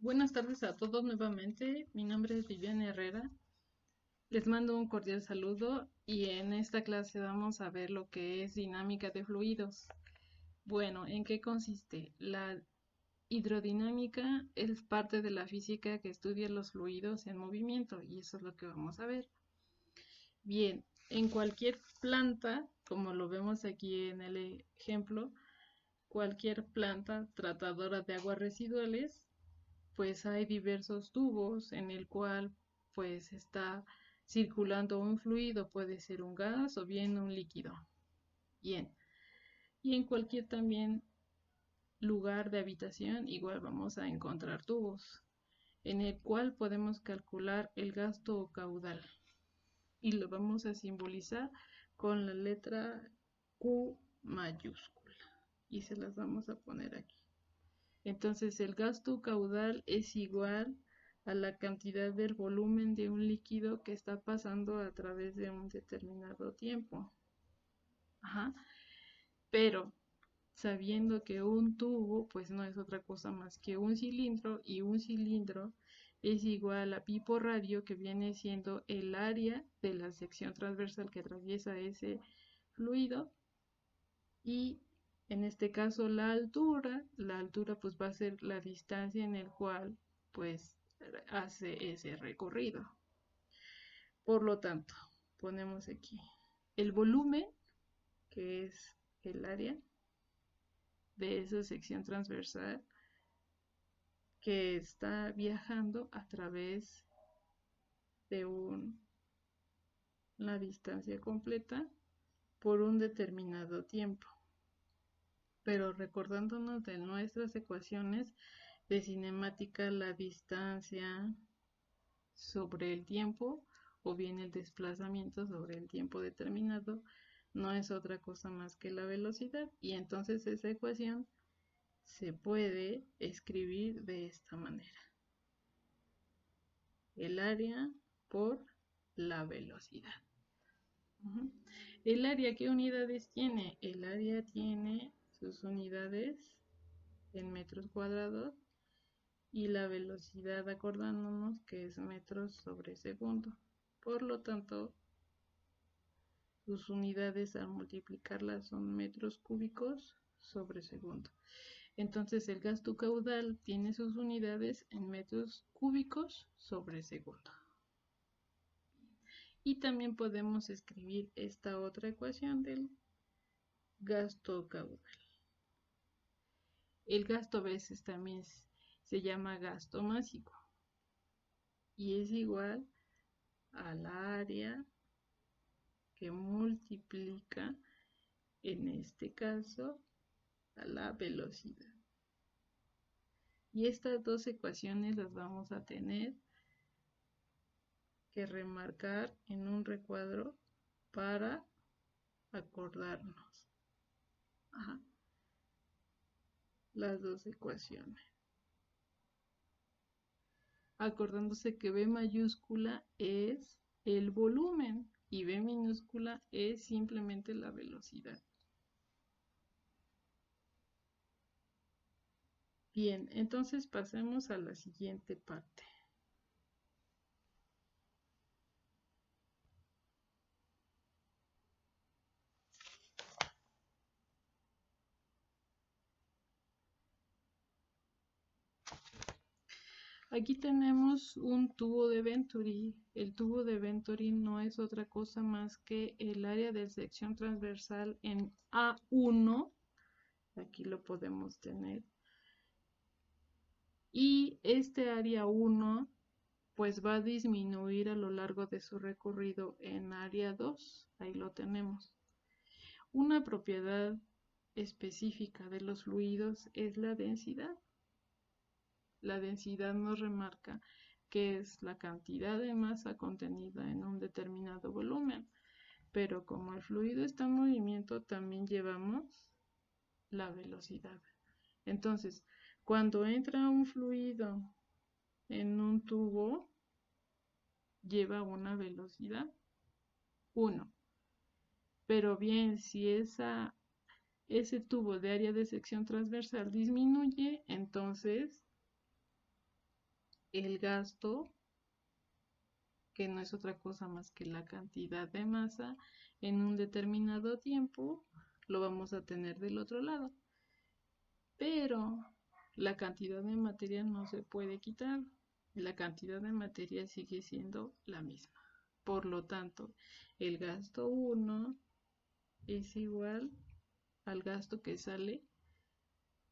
Buenas tardes a todos nuevamente. Mi nombre es Viviana Herrera. Les mando un cordial saludo y en esta clase vamos a ver lo que es dinámica de fluidos. Bueno, ¿en qué consiste? La hidrodinámica es parte de la física que estudia los fluidos en movimiento y eso es lo que vamos a ver. Bien, en cualquier planta, como lo vemos aquí en el ejemplo, cualquier planta tratadora de aguas residuales, pues hay diversos tubos en el cual pues está circulando un fluido, puede ser un gas o bien un líquido. Bien. Y en cualquier también lugar de habitación igual vamos a encontrar tubos, en el cual podemos calcular el gasto caudal y lo vamos a simbolizar con la letra Q mayúscula y se las vamos a poner aquí. Entonces el gasto caudal es igual a la cantidad del volumen de un líquido que está pasando a través de un determinado tiempo. Ajá. Pero sabiendo que un tubo pues no es otra cosa más que un cilindro y un cilindro es igual a pi por radio, que viene siendo el área de la sección transversal que atraviesa ese fluido, y en este caso la altura pues va a ser la distancia en el cual pues hace ese recorrido. Por lo tanto, ponemos aquí el volumen, que es el área de esa sección transversal que está viajando a través de una distancia completa por un determinado tiempo. Pero recordándonos de nuestras ecuaciones de cinemática, la distancia sobre el tiempo o bien el desplazamiento sobre el tiempo determinado no es otra cosa más que la velocidad, y entonces esa ecuación se puede escribir de esta manera: el área por la velocidad. ¿El área qué unidades tiene? El área tiene sus unidades en metros cuadrados y la velocidad, acordándonos que es metros sobre segundo. Por lo tanto, sus unidades al multiplicarlas son metros cúbicos sobre segundo. Entonces el gasto caudal tiene sus unidades en metros cúbicos sobre segundo. Y también podemos escribir esta otra ecuación del gasto caudal. El gasto a veces también se llama gasto másico y es igual al área que multiplica, en este caso, a la velocidad. Y estas dos ecuaciones las vamos a tener que remarcar en un recuadro para acordarnos. Ajá. Las dos ecuaciones. Acordándose que B mayúscula es el volumen y B minúscula es simplemente la velocidad. Bien, entonces pasemos a la siguiente parte. Aquí tenemos un tubo de Venturi. El tubo de Venturi no es otra cosa más que el área de sección transversal en A1. Aquí lo podemos tener. Y este área 1 pues va a disminuir a lo largo de su recorrido en área 2. Ahí lo tenemos. Una propiedad específica de los fluidos es la densidad. La densidad nos remarca que es la cantidad de masa contenida en un determinado volumen. Pero como el fluido está en movimiento, también llevamos la velocidad. Entonces, cuando entra un fluido en un tubo, lleva una velocidad 1. Pero bien, si ese tubo de área de sección transversal disminuye, entonces el gasto, que no es otra cosa más que la cantidad de masa en un determinado tiempo, lo vamos a tener del otro lado. Pero la cantidad de materia no se puede quitar. La cantidad de materia sigue siendo la misma. Por lo tanto, el gasto 1 es igual al gasto que sale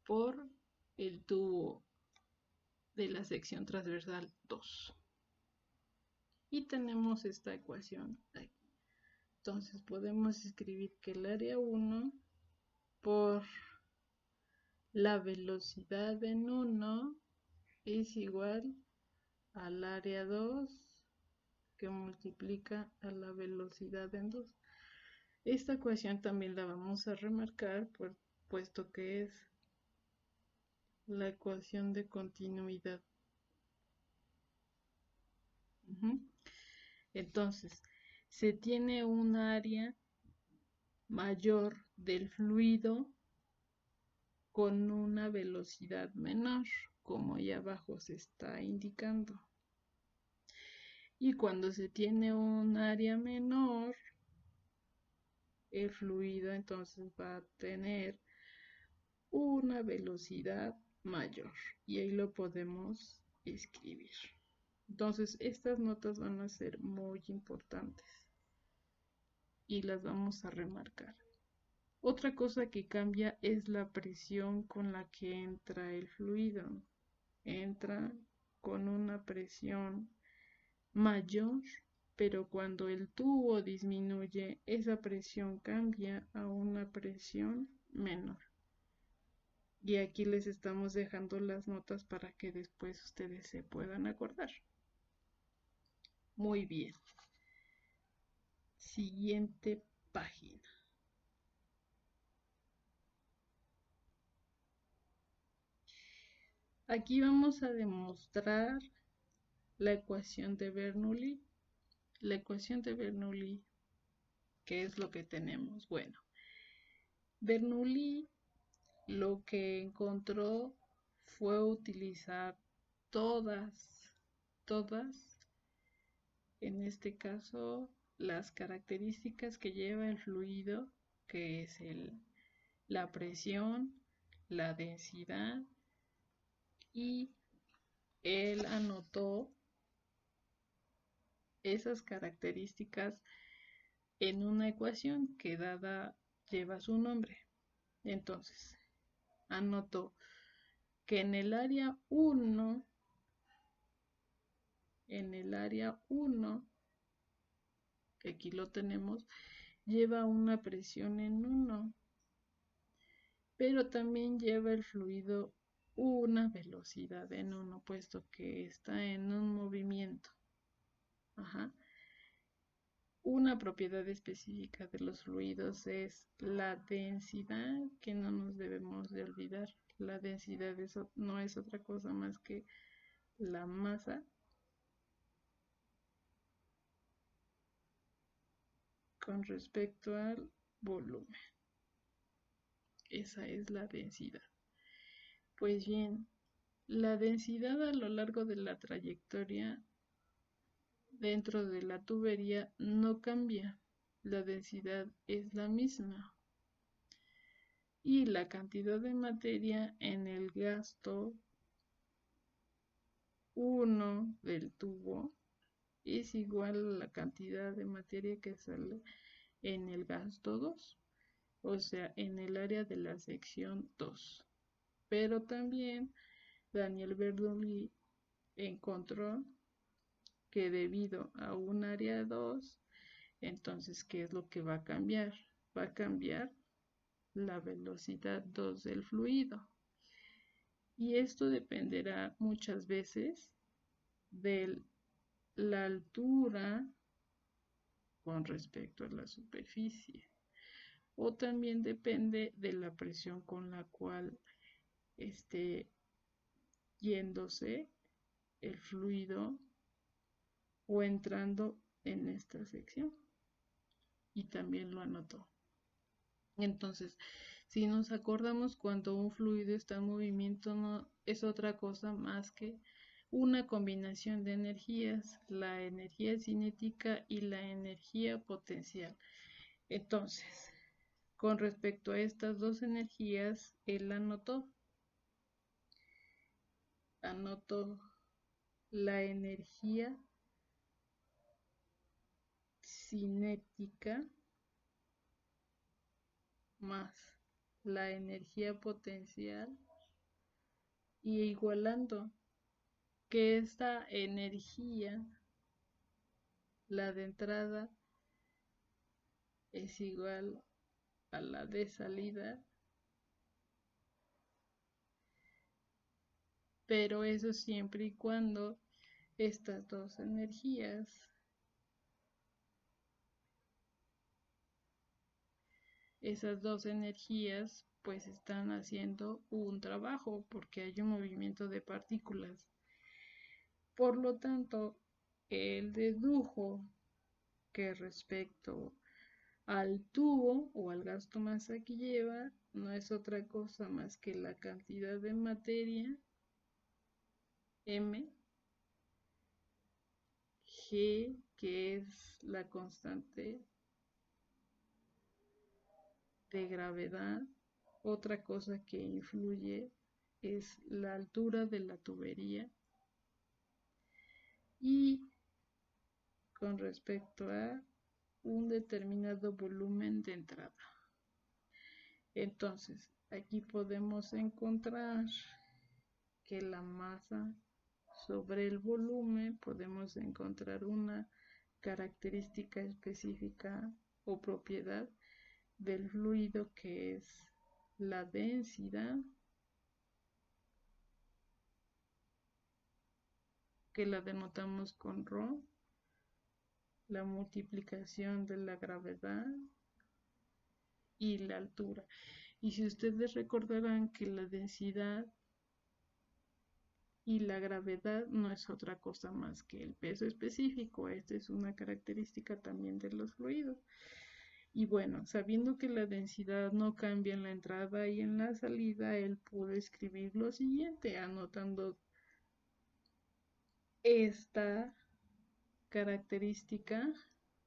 por el tubo de la sección transversal 2. Y tenemos esta ecuación aquí. Entonces podemos escribir que el área 1 por la velocidad en 1 es igual al área 2 que multiplica a la velocidad en 2. Esta ecuación también la vamos a remarcar puesto que es la ecuación de continuidad. Entonces, se tiene un área mayor del fluido con una velocidad menor, como ahí abajo se está indicando. Y cuando se tiene un área menor, el fluido entonces va a tener una velocidad mayor. Y ahí lo podemos escribir. Entonces, estas notas van a ser muy importantes y las vamos a remarcar. Otra cosa que cambia es la presión con la que entra el fluido. Entra con una presión mayor, pero cuando el tubo disminuye, esa presión cambia a una presión menor. Y aquí les estamos dejando las notas para que después ustedes se puedan acordar. Muy bien. Siguiente página. Aquí vamos a demostrar la ecuación de Bernoulli. La ecuación de Bernoulli, ¿qué es lo que tenemos? Bueno, Bernoulli lo que encontró fue utilizar todas, en este caso, las características que lleva el fluido, que es la presión, la densidad, y él anotó esas características en una ecuación que dada lleva su nombre. Entonces, anotó que en el área 1, que aquí lo tenemos, lleva una presión en 1, pero también lleva el fluido una velocidad en 1, puesto que está en un movimiento. Ajá. Una propiedad específica de los fluidos es la densidad, que no nos debemos de olvidar. La densidad no es otra cosa más que la masa con respecto al volumen. Esa es la densidad. Pues bien, la densidad a lo largo de la trayectoria dentro de la tubería no cambia. La densidad es la misma. Y la cantidad de materia en el gasto 1 del tubo es igual a la cantidad de materia que sale en el gasto 2, o sea, en el área de la sección 2. Pero también Daniel Bernoulli encontró que debido a un área 2, entonces, ¿qué es lo que va a cambiar? Va a cambiar la velocidad 2 del fluido. Y esto dependerá muchas veces de la altura con respecto a la superficie. O también depende de la presión con la cual esté yéndose el fluido o entrando en esta sección. Y también lo anotó. Entonces, si nos acordamos, cuando un fluido está en movimiento, no es otra cosa más que una combinación de energías, la energía cinética y la energía potencial. Entonces, con respecto a estas dos energías, él anotó la energía cinética más la energía potencial y igualando que esta energía, la de entrada, es igual a la de salida, pero eso siempre y cuando estas dos energías, pues están haciendo un trabajo porque hay un movimiento de partículas. Por lo tanto, él dedujo que respecto al tubo o al gasto masa que lleva, no es otra cosa más que la cantidad de materia M, G, que es la constante de gravedad. Otra cosa que influye es la altura de la tubería y con respecto a un determinado volumen de entrada. Entonces, aquí podemos encontrar que la masa sobre el volumen, podemos encontrar una característica específica o propiedad del fluido que es la densidad, que la denotamos con ρ, la multiplicación de la gravedad y la altura. Y si ustedes recordarán que la densidad y la gravedad no es otra cosa más que el peso específico. Esta es una característica también de los fluidos. Y bueno, sabiendo que la densidad no cambia en la entrada y en la salida, él pudo escribir lo siguiente, anotando esta característica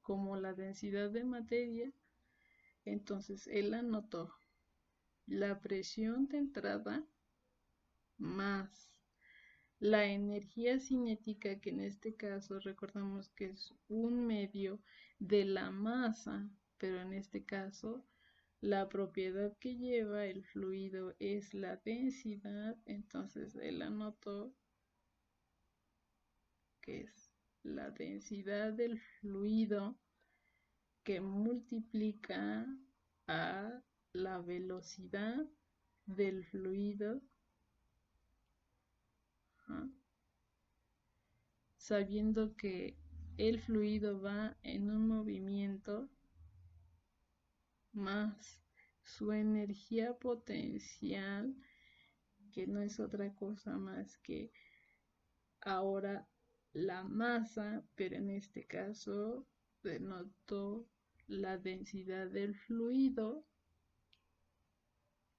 como la densidad de materia. Entonces él anotó la presión de entrada más la energía cinética, que en este caso recordamos que es un medio de la masa, pero en este caso la propiedad que lleva el fluido es la densidad. Entonces él anotó que es la densidad del fluido que multiplica a la velocidad del fluido, sabiendo que el fluido va en un movimiento más su energía potencial, que no es otra cosa más que ahora la masa, pero en este caso denotó la densidad del fluido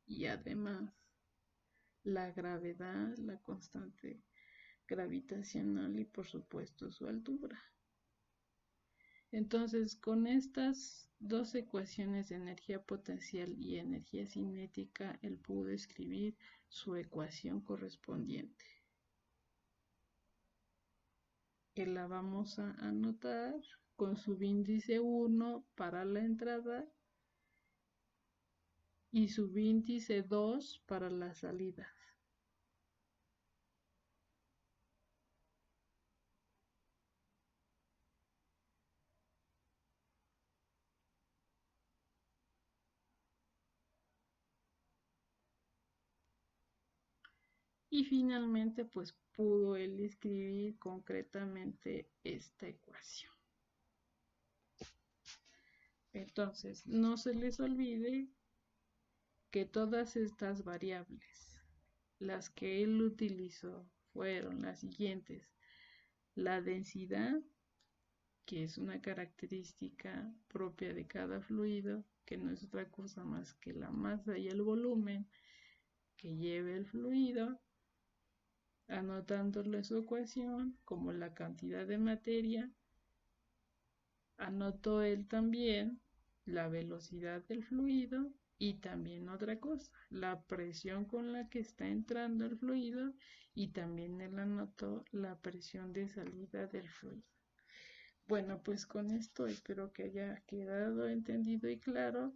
y además la gravedad, la constante gravitacional y por supuesto su altura. Entonces, con estas dos ecuaciones de energía potencial y energía cinética, él pudo escribir su ecuación correspondiente, que la vamos a anotar con su índice 1 para la entrada y su índice 2 para la salida. Y finalmente, pues pudo él escribir concretamente esta ecuación. Entonces, no se les olvide que todas estas variables, las que él utilizó, fueron las siguientes: la densidad, que es una característica propia de cada fluido, que no es otra cosa más que la masa y el volumen que lleva el fluido. anotándole su ecuación como la cantidad de materia. Anotó él también la velocidad del fluido y también otra cosa, la presión con la que está entrando el fluido, y también él anotó la presión de salida del fluido. Bueno, pues con esto espero que haya quedado entendido y claro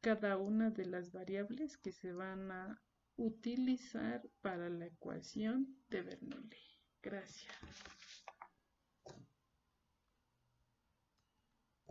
cada una de las variables que se van a utilizar para la ecuación de Bernoulli. Gracias.